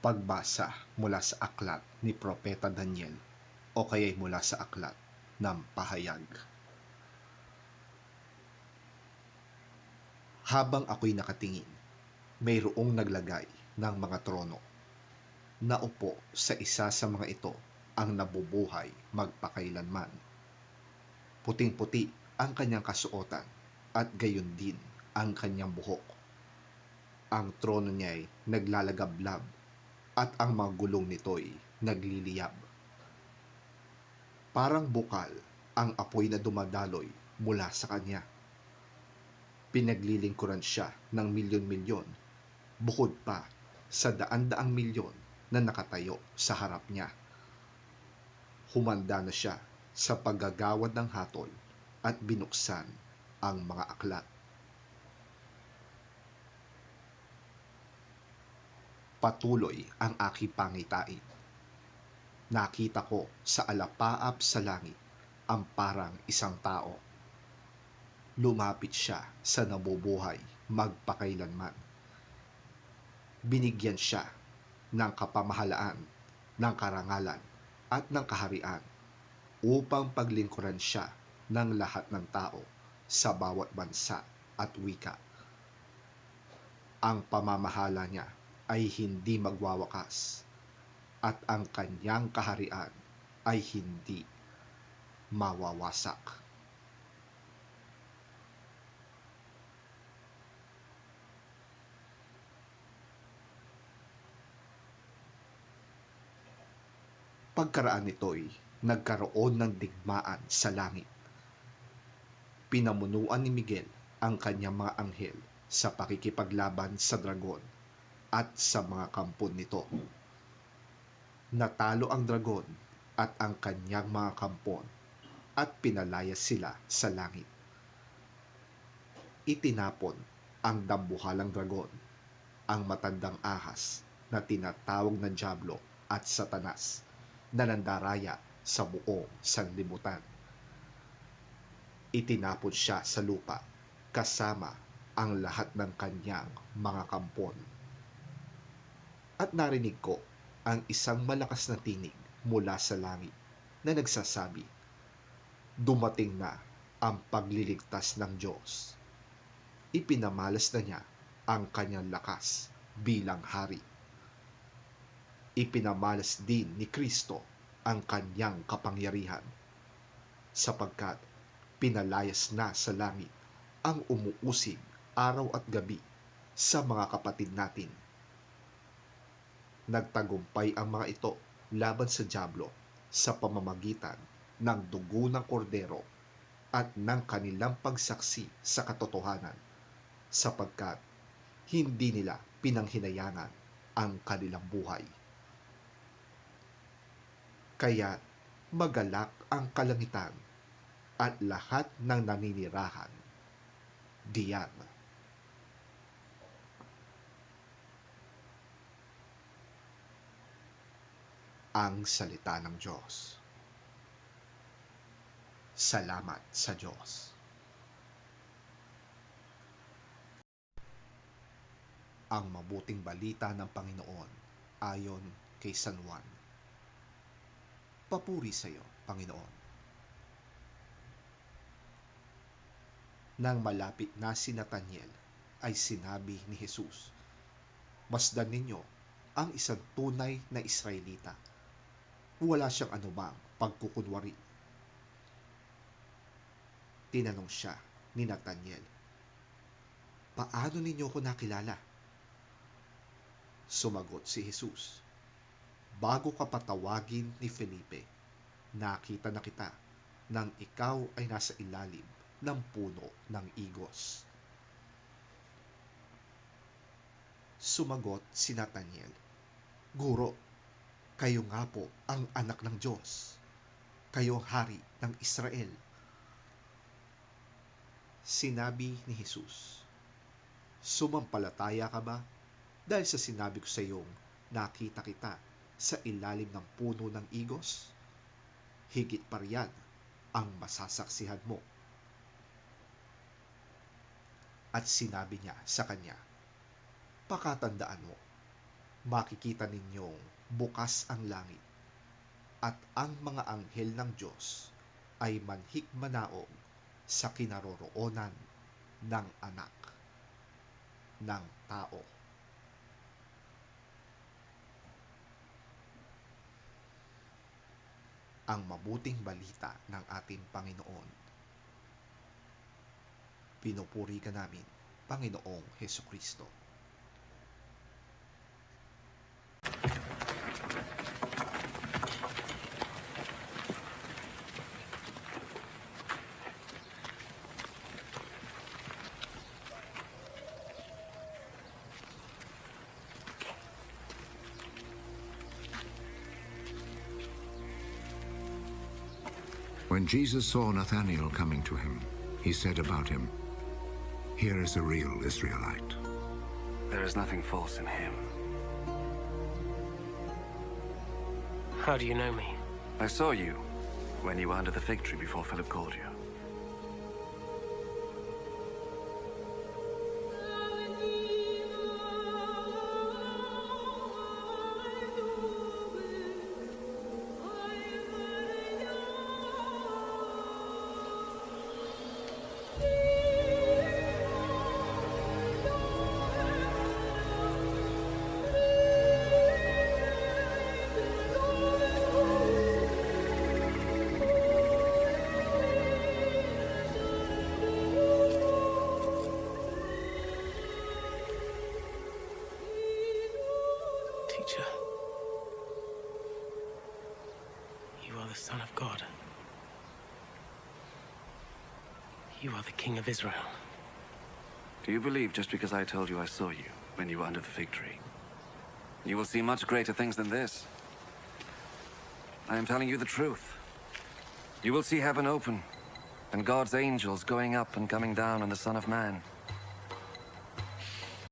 Pagbasa mula sa aklat ni Propeta Daniel o kaya'y mula sa aklat ng pahayag. Habang ako'y nakatingin, mayroong naglagay ng mga trono. Naupo sa isa sa mga ito ang nabubuhay magpakailanman. Puting-puti ang kanyang kasuotan at gayon din ang kanyang buhok. Ang trono niya'y naglalagablab at ang mga gulong nito'y nagliliyab. Parang bukal ang apoy na dumadaloy mula sa kanya. Pinaglilingkuran siya ng milyon-milyon, bukod pa sa daan-daang milyon na nakatayo sa harap niya. Humanda na siya sa paggagawad ng hatol at binuksan ang mga aklat. Patuloy ang aking pangitain. Nakita ko sa alapaap sa langit ang parang isang tao. Lumapit siya sa nabubuhay magpakailanman. Binigyan siya ng kapamahalaan, ng karangalan at ng kaharian upang paglingkuran siya ng lahat ng tao sa bawat bansa at wika. Ang pamamahala niya ay hindi magwawakas at ang kanyang kaharian ay hindi mawawasak. Pagkaraan nito'y nagkaroon ng digmaan sa langit. Pinamunuan ni Miguel ang kanyang mga anghel sa pakikipaglaban sa dragon at sa mga kampon nito. Natalo ang dragon at ang kanyang mga kampon at pinalayas sila sa langit. Itinapon ang dambuhalang dragon, ang matandang ahas na tinatawag na Diablo at Satanas, na nandaraya sa buong sanlibutan. Itinapon siya sa lupa kasama ang lahat ng kanyang mga kampon. At narinig ko ang isang malakas na tinig mula sa langit na nagsasabi, "Dumating na ang pagliligtas ng Diyos. Ipinamalas na niya ang kanyang lakas bilang hari. Ipinamalas din ni Kristo ang kanyang kapangyarihan, sapagkat pinalayas na sa langit ang umuusig araw at gabi sa mga kapatid natin. Nagtagumpay ang mga ito laban sa Diablo sa pamamagitan ng dugo ng kordero at ng kanilang pagsaksi sa katotohanan, sapagkat hindi nila pinanghinayangan ang kanilang buhay. Kaya magalak ang kalangitan at lahat ng naninirahan diyan." Ang salita ng Diyos. Salamat sa Diyos. Ang mabuting balita ng Panginoon ayon kay San Juan. Papuri sa iyo, Panginoon. Nang malapit na si Nathanael, ay sinabi ni Jesus, "Masdan ninyo ang isang tunay na Israelita. Wala siyang anumang pagkukunwari." Tinanong siya ni Nathanael, "Paano ninyo ko nakilala?" Sumagot si Jesus, "Bago ka patawagin ni Felipe, nakita na kita nang ikaw ay nasa ilalim ng puno ng igos." Sumagot si Nathanael, "Guro, kayo nga po ang anak ng Diyos. Kayo ang hari ng Israel." Sinabi ni Jesus, "Sumampalataya ka ba dahil sa sinabi ko sa iyong nakita kita sa ilalim ng puno ng igos? Higit pa riyan ang masasaksihan mo." At sinabi niya sa kanya, "Pakatandaan mo, makikita ninyong bukas ang langit at ang mga anghel ng Diyos ay manhikmanaog sa kinaroroonan ng anak ng tao. Ang mabuting balita ng ating Panginoon. Pinupuri ka namin, Panginoong Hesukristo. When Jesus saw Nathanael coming to him, he said about him, "Here is a real Israelite." There is nothing false in him. How do you know me? I saw you when you were under the fig tree before Philip called you. Teacher, you are the Son of God. You are the King of Israel. Do you believe just because I told you I saw you when you were under the fig tree? You will see much greater things than this. I am telling you the truth. You will see heaven open, and God's angels going up and coming down on the Son of Man.